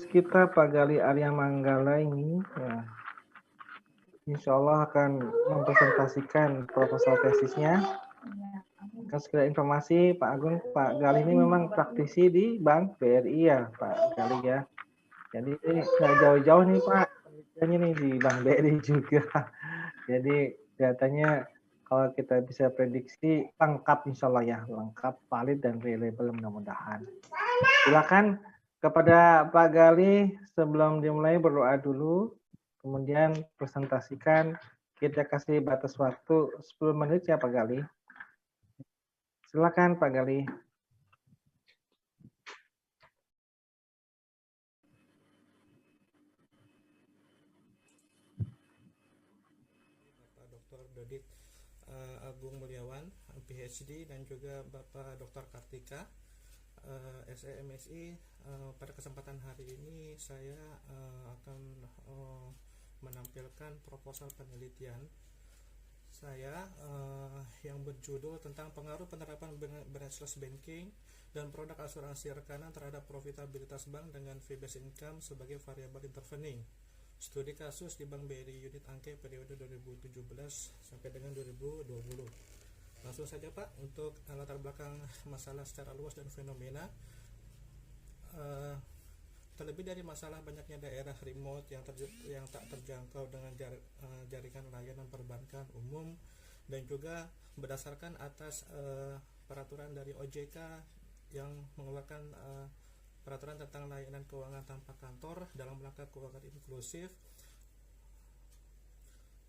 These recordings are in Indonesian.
kita Pak Gali Arya Manggala ini ya, insya Allah akan mempresentasikan proposal tesisnya. Akan segera informasi Pak Agung, Pak Gali ini memang praktisi di Bank BRI ya Pak Gali ya. Jadi nggak jauh-jauh nih Pak, penelitiannya nih di Bank BRI juga. Jadi datanya kalau kita bisa prediksi lengkap insya Allah ya, lengkap, valid dan reliable mudah-mudahan. Silakan kepada Pak Gali sebelum dimulai berdoa dulu, kemudian presentasikan. Kita kasih batas waktu 10 menit ya Pak Gali. Silakan Pak Gali. Bapak Dr. Dodit Agung Mulyawan, PhD, dan juga Bapak Dr. Kartika, SEMSI. Pada kesempatan hari ini saya akan menampilkan proposal penelitian saya yang berjudul tentang pengaruh penerapan branchless banking dan produk asuransi rekanan terhadap profitabilitas bank dengan fee-based income sebagai variabel intervening. Studi kasus di Bank BRI Unit Angke periode 2017 sampai dengan 2020. Langsung saja Pak, untuk latar belakang masalah secara luas dan fenomena. Terlebih dari masalah banyaknya daerah remote yang tak terjangkau dengan jaringan layanan perbankan umum, dan juga berdasarkan atas peraturan dari OJK yang mengeluarkan peraturan tentang layanan keuangan tanpa kantor dalam rangka keuangan inklusif.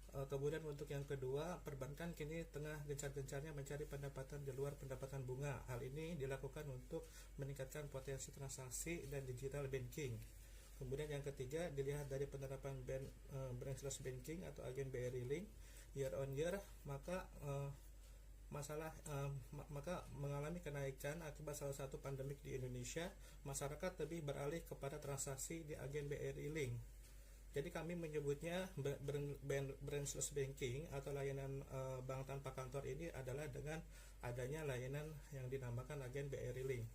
Kemudian untuk yang kedua, perbankan kini tengah gencar-gencarnya mencari pendapatan di luar pendapatan bunga. Hal ini dilakukan untuk meningkatkan potensi transaksi dan digital banking. Kemudian yang ketiga, dilihat dari penerapan branchless banking atau agen BRI Link year on year, maka mengalami kenaikan akibat salah satu pandemik di Indonesia. Masyarakat lebih beralih kepada transaksi di agen BRI Link. Jadi kami menyebutnya branchless banking atau layanan bank tanpa kantor ini adalah dengan adanya layanan yang dinamakan agen BRI Link.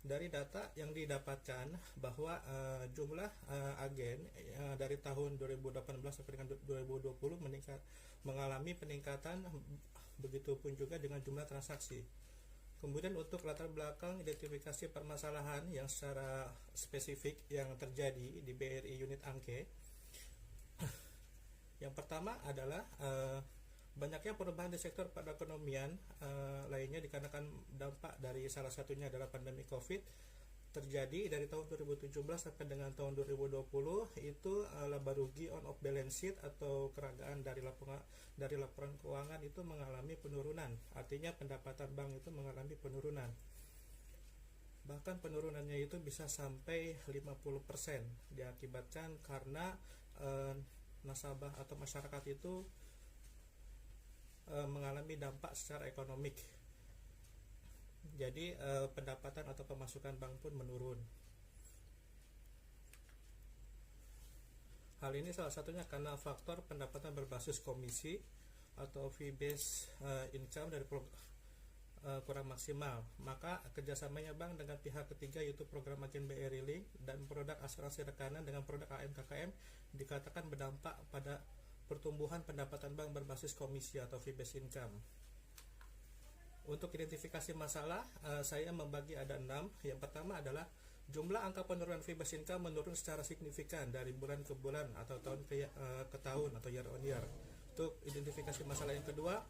Dari data yang didapatkan bahwa jumlah agen dari tahun 2018 sampai dengan 2020 mengalami peningkatan, begitupun juga dengan jumlah transaksi. Kemudian untuk latar belakang identifikasi permasalahan yang secara spesifik yang terjadi di BRI Unit Angke, yang pertama adalah banyaknya perubahan di sektor perekonomian lainnya dikarenakan dampak dari salah satunya adalah pandemi COVID terjadi dari tahun 2017 sampai dengan tahun 2020. Itu laba rugi on off balance sheet atau keragaan dari laporan keuangan itu mengalami penurunan. Artinya pendapatan bank itu mengalami penurunan. Bahkan penurunannya itu bisa sampai 50%, diakibatkan karena nasabah atau masyarakat itu mengalami dampak secara ekonomik. Jadi pendapatan atau pemasukan bank pun menurun. Hal ini salah satunya karena faktor pendapatan berbasis komisi atau fee-based income dari kurang maksimal. Maka kerjasamanya bank dengan pihak ketiga yaitu program agen BRI Link dan produk asuransi rekanan dengan produk AMKKM dikatakan berdampak pada pertumbuhan pendapatan bank berbasis komisi atau fee-based income. Untuk identifikasi masalah, saya membagi ada 6. Yang pertama adalah jumlah angka penurunan fee-based income menurun secara signifikan dari bulan ke bulan atau tahun ke tahun atau year on year. Untuk identifikasi masalah yang kedua,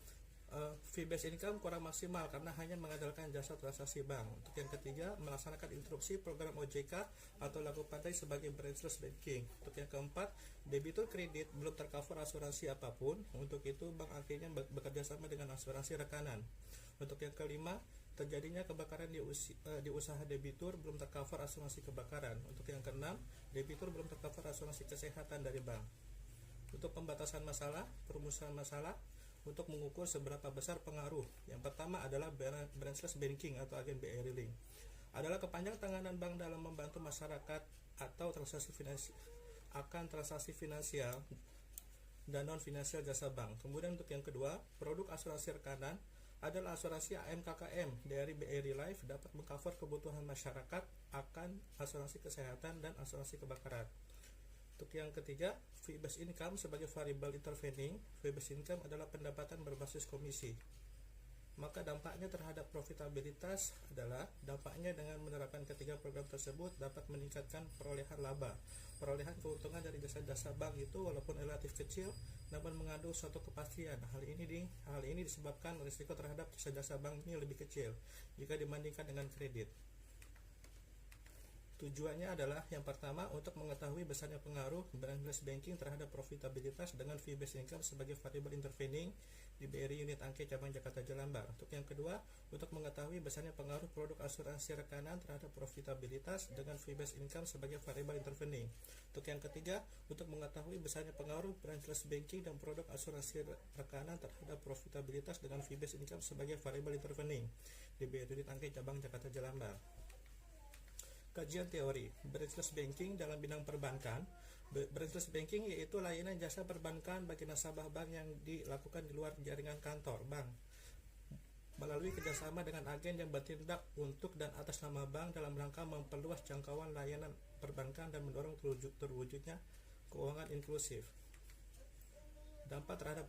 fee-based income kurang maksimal karena hanya mengandalkan jasa transaksi bank. Untuk yang ketiga, melaksanakan instruksi program OJK atau laku pandai sebagai branchless banking. Untuk yang keempat, debitur kredit belum tercover asuransi apapun. Untuk itu, bank akhirnya bekerja sama dengan asuransi rekanan. Untuk yang kelima, terjadinya kebakaran di usaha debitur belum tercover asuransi kebakaran. Untuk yang keenam, debitur belum tercover asuransi kesehatan dari bank. Untuk pembatasan masalah, perumusan masalah, untuk mengukur seberapa besar pengaruh. Yang pertama adalah branchless banking atau agen BRI Link. Adalah kepanjang tanganan bank dalam membantu masyarakat atau transaksi finansial dan non finansial jasa bank. Kemudian untuk yang kedua, produk asuransi rekanan adalah asuransi AMKKM dari BRI Life dapat mengcover kebutuhan masyarakat akan asuransi kesehatan dan asuransi kebakaran. Untuk yang ketiga, fee-based income sebagai variable intervening. Fee-based income adalah pendapatan berbasis komisi. Maka dampaknya terhadap profitabilitas adalah dampaknya dengan menerapkan ketiga program tersebut dapat meningkatkan perolehan laba. Perolehan keuntungan dari jasa-jasa bank itu walaupun relatif kecil namun mengandung suatu kepastian. Hal ini disebabkan risiko terhadap jasa-jasa bank ini lebih kecil jika dibandingkan dengan kredit. Tujuannya adalah yang pertama untuk mengetahui besarnya pengaruh branchless banking terhadap profitabilitas dengan fee-based income sebagai variable intervening di BRI unit Angke cabang Jakarta Jelambar. Untuk yang kedua, untuk mengetahui besarnya pengaruh produk asuransi rekanan terhadap profitabilitas dengan fee-based income sebagai variable intervening. Untuk yang ketiga, untuk mengetahui besarnya pengaruh branchless banking dan produk asuransi rekanan terhadap profitabilitas dengan fee-based income sebagai variable intervening di BRI unit Angke cabang Jakarta Jelambar. Kajian teori branchless banking dalam bidang perbankan. Branchless banking yaitu layanan jasa perbankan bagi nasabah bank yang dilakukan di luar jaringan kantor bank melalui kerjasama dengan agen yang bertindak untuk dan atas nama bank dalam rangka memperluas jangkauan layanan perbankan dan mendorong terwujudnya keuangan inklusif. Dampak terhadap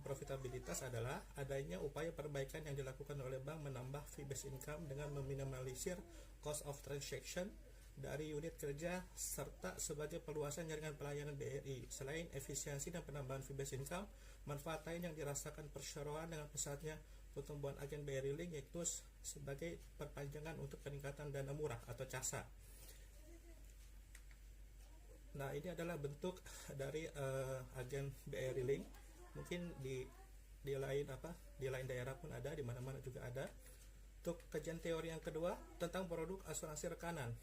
profitabilitas adalah adanya upaya perbaikan yang dilakukan oleh bank menambah fee-based income dengan meminimalisir cost of transaction dari unit kerja serta sebagai perluasan jaringan pelayanan BRI. Selain efisiensi dan penambahan fee-based income, manfaat lain yang dirasakan perseroan dengan pesatnya pertumbuhan agen BRI Link yaitu sebagai perpanjangan untuk peningkatan dana murah atau CASA. Nah, ini adalah bentuk dari agen BRI Link. Mungkin di lain daerah pun ada, di mana-mana juga ada. Untuk kajian teori yang kedua tentang produk asuransi rekanan.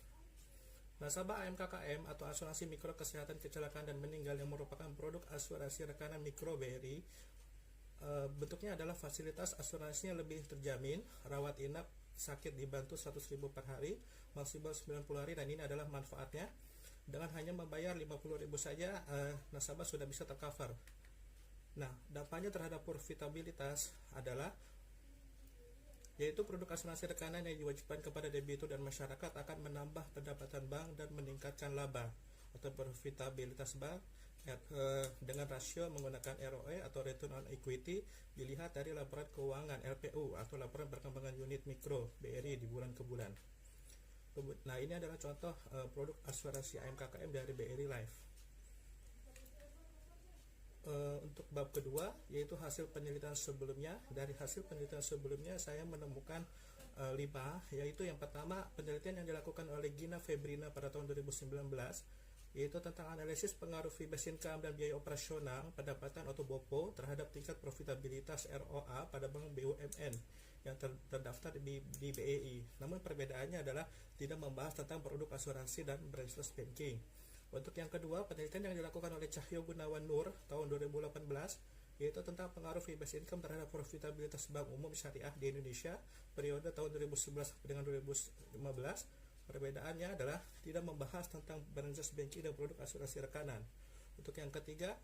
Nasabah AMKKM atau asuransi mikro kesehatan kecelakaan dan meninggal yang merupakan produk asuransi rekanan mikro BRI, bentuknya adalah fasilitas asuransinya lebih terjamin, rawat inap sakit dibantu 100.000 per hari, maksimal 90 hari, dan ini adalah manfaatnya. Dengan hanya membayar 50.000 saja, nasabah sudah bisa tercover. Nah, dampaknya terhadap profitabilitas adalah yaitu produk asuransi rekanan yang diwajibkan kepada debitur dan masyarakat akan menambah pendapatan bank dan meningkatkan laba atau profitabilitas bank dengan rasio menggunakan ROE atau return on equity dilihat dari laporan keuangan LPU atau laporan perkembangan unit mikro BRI di bulan ke bulan. Nah, ini adalah contoh produk asuransi AMKKM dari BRI Life. Untuk bab kedua yaitu hasil penelitian sebelumnya. Dari hasil penelitian sebelumnya saya menemukan 5, yaitu yang pertama penelitian yang dilakukan oleh Gina Febrina pada tahun 2019 yaitu tentang analisis pengaruh fee-based income dan biaya operasional pendapatan atau BOPO terhadap tingkat profitabilitas ROA pada bank BUMN yang terdaftar di BEI. Namun perbedaannya adalah tidak membahas tentang produk asuransi dan branchless banking. Untuk yang kedua, penelitian yang dilakukan oleh Cahyo Gunawan Nur tahun 2018 yaitu tentang pengaruh fee-based income terhadap profitabilitas bank umum syariah di Indonesia periode tahun 2011 dengan 2015. Perbedaannya adalah tidak membahas tentang branchless banking dan produk asuransi rekanan. Untuk yang ketiga,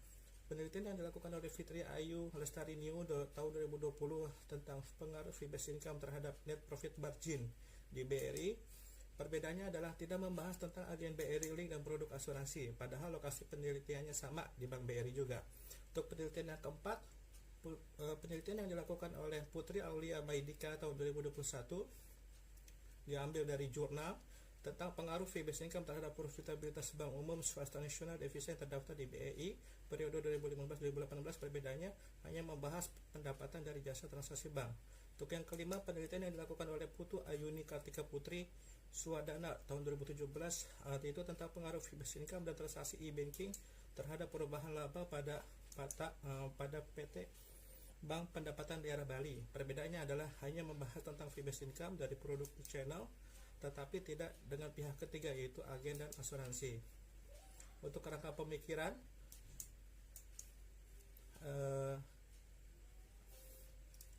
penelitian yang dilakukan oleh Fitri Ayu Lestari New tahun 2020 tentang pengaruh fee-based income terhadap net profit margin di BRI. Perbedaannya adalah tidak membahas tentang agen BRI Link dan produk asuransi, padahal lokasi penelitiannya sama di Bank BRI juga. Untuk penelitian yang keempat, penelitian yang dilakukan oleh Putri Aulia Maidika tahun 2021 diambil dari jurnal tentang pengaruh fee-based income terhadap profitabilitas bank umum swasta nasional devisa yang terdaftar di BEI periode 2015-2018. Perbedaannya hanya membahas pendapatan dari jasa transaksi bank. Untuk yang kelima, penelitian yang dilakukan oleh Putu Ayuni Kartika Putri Suwadana tahun 2017 yaitu tentang pengaruh fee-based income dan transaksi e-banking terhadap perubahan laba pada PT Bank Pendapatan Daerah Bali. Perbedaannya adalah hanya membahas tentang fee-based income dari produk channel tetapi tidak dengan pihak ketiga yaitu agen dan asuransi. Untuk kerangka pemikiran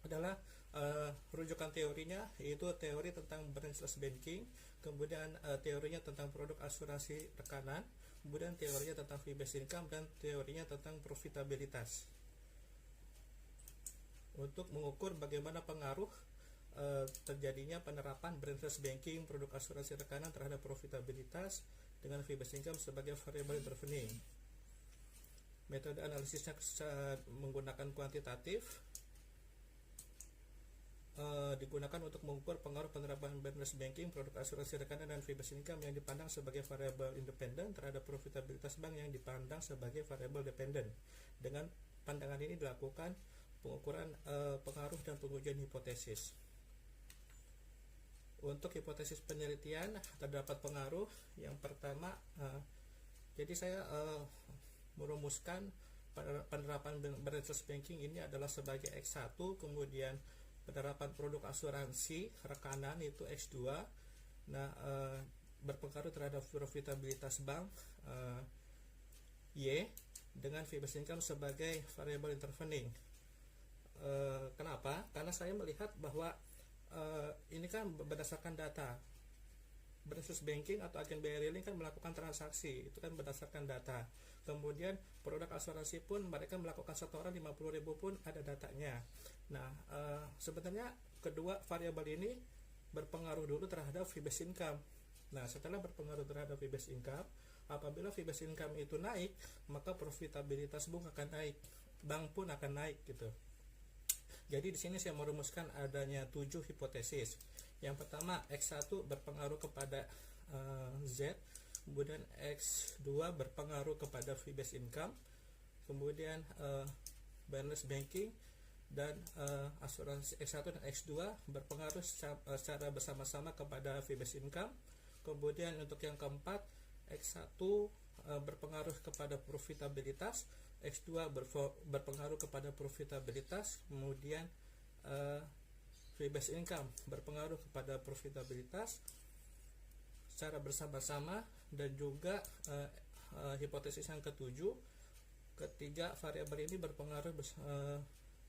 adalah rujukan teorinya yaitu teori tentang branchless banking, kemudian teorinya tentang produk asuransi rekanan, kemudian teorinya tentang fee-based income, dan teorinya tentang profitabilitas. Untuk mengukur bagaimana pengaruh terjadinya penerapan branchless banking produk asuransi rekanan terhadap profitabilitas dengan fee based income sebagai variable intervening. Metode analisisnya menggunakan kuantitatif, digunakan untuk mengukur pengaruh penerapan branchless banking produk asuransi rekanan dan fee based income yang dipandang sebagai variabel independen terhadap profitabilitas bank yang dipandang sebagai variabel dependen. Dengan pandangan ini dilakukan pengukuran pengaruh dan pengujian hipotesis. Untuk hipotesis penelitian terdapat pengaruh. Yang pertama, jadi saya merumuskan penerapan branchless banking ini adalah sebagai X1, kemudian penerapan produk asuransi rekanan itu X2. Nah, berpengaruh terhadap profitabilitas bank Y dengan fee based income sebagai variable intervening. Kenapa? Karena saya melihat bahwa ini kan berdasarkan data. Branchless banking atau agen BRI kan melakukan transaksi, itu kan berdasarkan data. Kemudian produk asuransi pun mereka melakukan setoran 50.000 pun ada datanya. Nah, sebenarnya kedua variabel ini berpengaruh dulu terhadap fee based income. Nah, setelah berpengaruh terhadap fee based income, apabila fee based income itu naik, maka profitabilitas bank akan naik, bank pun akan naik gitu. Jadi di sini saya merumuskan adanya 7 hipotesis. Yang pertama, X1 berpengaruh kepada Z, kemudian X2 berpengaruh kepada fee based income, kemudian branchless banking dan asuransi X1 dan X2 berpengaruh secara bersama-sama kepada fee based income. Kemudian untuk yang keempat, X1 berpengaruh kepada profitabilitas, X2 berpengaruh kepada profitabilitas, kemudian fee based income berpengaruh kepada profitabilitas secara bersama-sama. Dan juga hipotesis yang ketiga variabel ini berpengaruh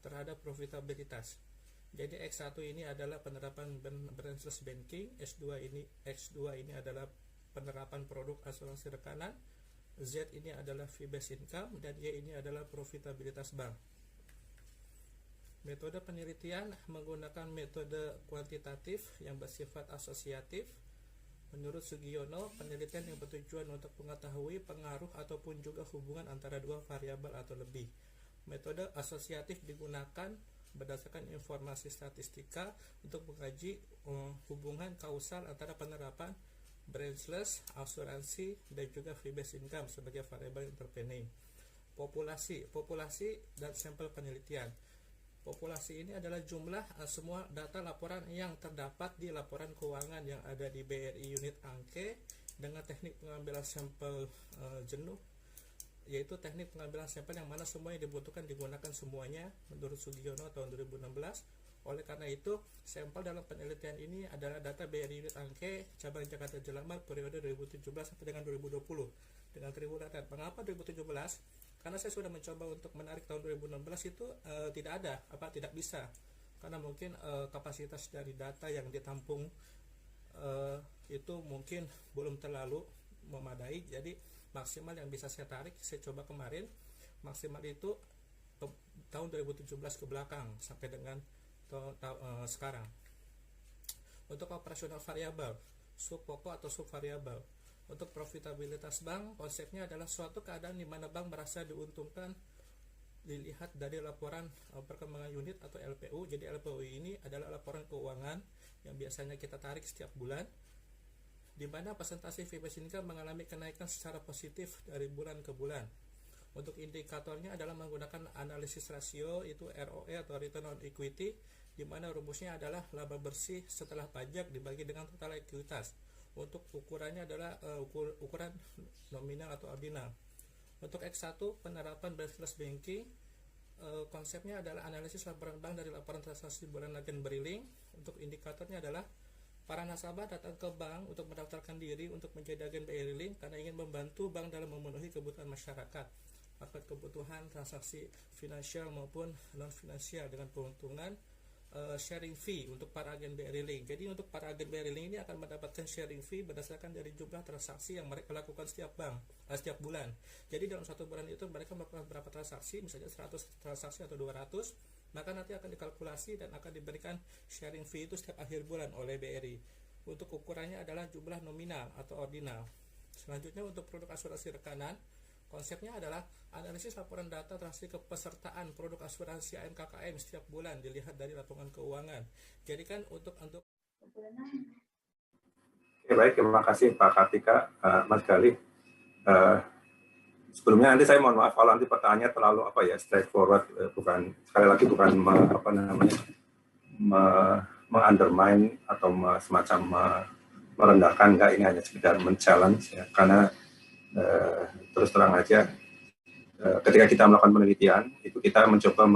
terhadap profitabilitas. Jadi X1 ini adalah penerapan branchless banking, X2 ini adalah penerapan produk asuransi rekanan, Z ini adalah fee based income, dan Y ini adalah profitabilitas bank. Metode penelitian menggunakan metode kuantitatif yang bersifat asosiatif. Menurut Sugiono, penelitian yang bertujuan untuk mengetahui pengaruh ataupun juga hubungan antara dua variabel atau lebih. Metode asosiatif digunakan berdasarkan informasi statistika untuk mengkaji hubungan kausal antara penerapan branchless, asuransi, dan juga fee based income sebagai variabel intervening. Populasi dan sampel penelitian. Populasi ini adalah jumlah semua data laporan yang terdapat di laporan keuangan yang ada di BRI unit Angke dengan teknik pengambilan sampel jenuh, yaitu teknik pengambilan sampel yang mana semua yang dibutuhkan digunakan semuanya menurut Sugiono tahun 2016. Oleh karena itu, sampel dalam penelitian ini adalah data BRI unit Angke cabang Jakarta Jelamar periode 2017 sampai dengan 2020 dengan triwulan. Mengapa 2017? Karena saya sudah mencoba untuk menarik tahun 2016 itu tidak bisa, karena mungkin kapasitas dari data yang ditampung itu mungkin belum terlalu memadai. Jadi maksimal yang bisa saya tarik, saya coba kemarin, maksimal itu tahun 2017 ke belakang sampai dengan sekarang. Untuk operasional variabel, sub pokok atau sub variabel. Untuk profitabilitas bank, konsepnya adalah suatu keadaan di mana bank merasa diuntungkan dilihat dari laporan perkembangan unit atau LPU. Jadi LPU ini adalah laporan keuangan yang biasanya kita tarik setiap bulan, di mana presentasi fee based income mengalami kenaikan secara positif dari bulan ke bulan. Untuk indikatornya adalah menggunakan analisis rasio, itu ROE atau return on equity, di mana rumusnya adalah laba bersih setelah pajak dibagi dengan total ekuitas. Untuk ukurannya adalah ukuran nominal atau ordinal. Untuk X1 penerapan branchless banking, konsepnya adalah analisis laporan bank dari laporan transaksi bulan agen BRI. Untuk indikatornya adalah para nasabah datang ke bank untuk mendaftarkan diri untuk menjadi agen BRI karena ingin membantu bank dalam memenuhi kebutuhan masyarakat, baik kebutuhan transaksi finansial maupun non finansial, dengan keuntungan sharing fee untuk para agen BRI Link. Jadi untuk para agen BRI Link ini akan mendapatkan sharing fee berdasarkan dari jumlah transaksi yang mereka lakukan setiap setiap bulan. Jadi dalam satu bulan itu mereka melakukan berapa transaksi, misalnya 100 transaksi atau 200, maka nanti akan dikalkulasi dan akan diberikan sharing fee itu setiap akhir bulan oleh BRI. Untuk ukurannya adalah jumlah nominal atau ordinal. Selanjutnya untuk produk asuransi rekanan, konsepnya adalah analisis laporan data transaksi kepesertaan produk asuransi AMKKM setiap bulan dilihat dari laporan keuangan. Jadi kan untuk Oke, baik, terima kasih Pak Kartika, Mas Galih. Sebelumnya nanti saya mohon maaf kalau nanti pertanyaannya terlalu straightforward, sekali lagi bukan mengundermine atau semacam merendahkan, enggak, ini hanya sekedar men-challenge ya, karena terus terang aja ketika kita melakukan penelitian itu kita mencoba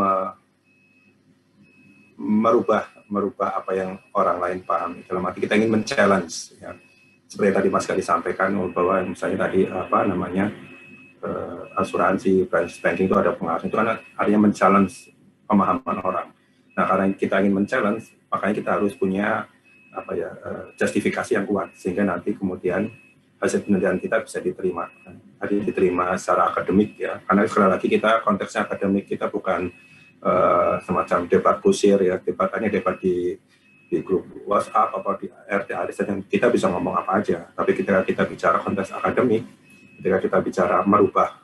merubah apa yang orang lain pahami, dalam arti kita ingin men-challenge ya. Seperti tadi Mas Galih sampaikan bahwa misalnya tadi asuransi, branch banking itu ada pengaruh, itu artinya men-challenge pemahaman orang. Nah, karena kita ingin men-challenge, makanya kita harus punya justifikasi yang kuat sehingga nanti kemudian hasil penelitian kita bisa diterima secara akademik ya. Karena sekali lagi kita konteksnya akademik, kita bukan semacam debat kusir ya, debat di grup WhatsApp atau di RT arisan, kita bisa ngomong apa aja. Tapi ketika kita bicara konteks akademik, ketika kita bicara merubah